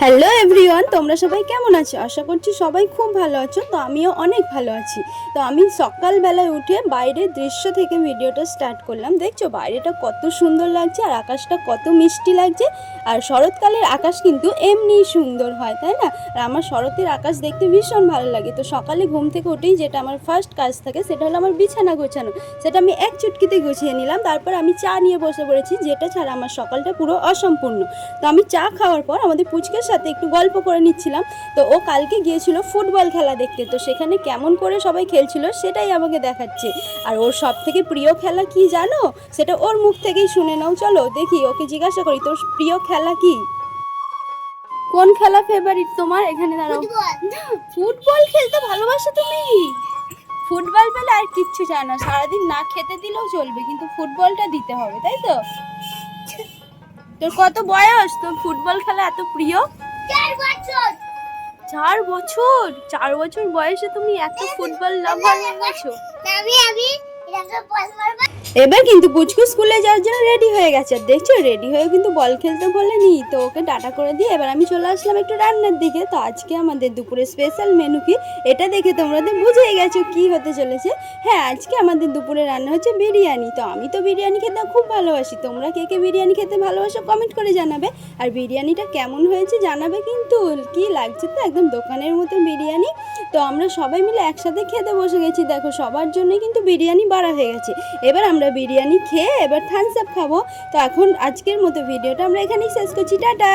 Hello everyone, তোমরা সবাই কেমন আছো? আশা করছি সবাই খুব ভালো আছো। তো আমিও অনেক ভালো আছি। তো আমি সকালবেলায় উঠে বাইরের দৃশ্য থেকে ভিডিওটা স্টার্ট করলাম। দেখছো বাইরেটা কত সুন্দর লাগছে আর আকাশটা কত মিষ্টি লাগছে। আর শরৎকালের আকাশ কিন্তু এমনিই সুন্দর হয়, তাই না? আর আমার শরতের আকাশ দেখতে ভীষণ ভালো লাগে। তো সকালে ঘুম থেকে উঠেই যেটা আমার ফার্স্ট কাজ থাকে সেটা হলো আমার বিছানা গোছানো। সেটা আমি এক চুটকিতে গুছিয়ে নিলাম। তারপর আমি চা নিয়ে বসে পড়েছি, যেটা ছাড়া আমার সকালটা পুরো অসম্পূর্ণ। তো আমি চা খাওয়ার পর আমাদের পুচকের সাথে একটু গল্প করে নিচ্ছিলাম। তো ও কালকে গিয়েছিল ফুটবল খেলা দেখতে। তো সেখানে কেমন করে সবাই খেলছিল সেটাই আমাকে দেখাচ্ছে। আর ওর সব থেকে প্রিয় খেলা কি জানো? সেটা ওর মুখ থেকেই শুনে নাও। চলো দেখি, ওকে জিজ্ঞাসা করি তোর প্রিয় খেলা কি। কোন খেলা ফেভারিট তোমার? এখানে দাঁড়াও। ফুটবল খেলতে ভালোবাসো তুমি? ফুটবল পেলে আর কিচ্ছু চায় না, সারাদিন না খেতে দিলেও চলবে, কিন্তু ফুটবলটা দিতে হবে, তাই তো? তোর কত বয়স তোর ফুটবল খেলা এত প্রিয়? 4 বছর। 4 বছর? 4 বছর বয়সে তুমি এত ফুটবল লাভার হয়ে গেছো? এবার কিন্তু পুচকু স্কুলে যাওয়ার জন্য রেডি হয়ে গেছে। দেখছো রেডি হয়ে কিন্তু বল খেলতে বলেনি। তো ওকে টাটা করে দিয়ে এবার আমি চলে আসলাম একটু রান্নার দিকে। তো আজকে আমাদের দুপুরে স্পেশাল মেনু কি, এটা দেখে তোমরা তো বুঝেই গেছো কি হতে চলেছে। হ্যাঁ, আজকে আমাদের দুপুরে রান্না হচ্ছে বিরিয়ানি। তো আমি তো বিরিয়ানি খেতে খুব ভালোবাসি। তোমরা কে কে বিরিয়ানি খেতে ভালোবাসো কমেন্ট করে জানাবে। আর বিরিয়ানিটা কেমন হয়েছে জানাবে কিন্তু। কি লাগছে তো একদম দোকানের মতো বিরিয়ানি। তো আমরা সবাই মিলে একসাথে খেতে বসে গেছি। দেখো সবার জন্যই কিন্তু বিরিয়ানি বাড়া হয়ে গেছে। এবার আমরা বিরিয়ানি খেয়ে এবার থামস আপ খাবো। তো এখন আজকের মতো ভিডিওটা আমরা এখানেই শেষ করছি। টাটা।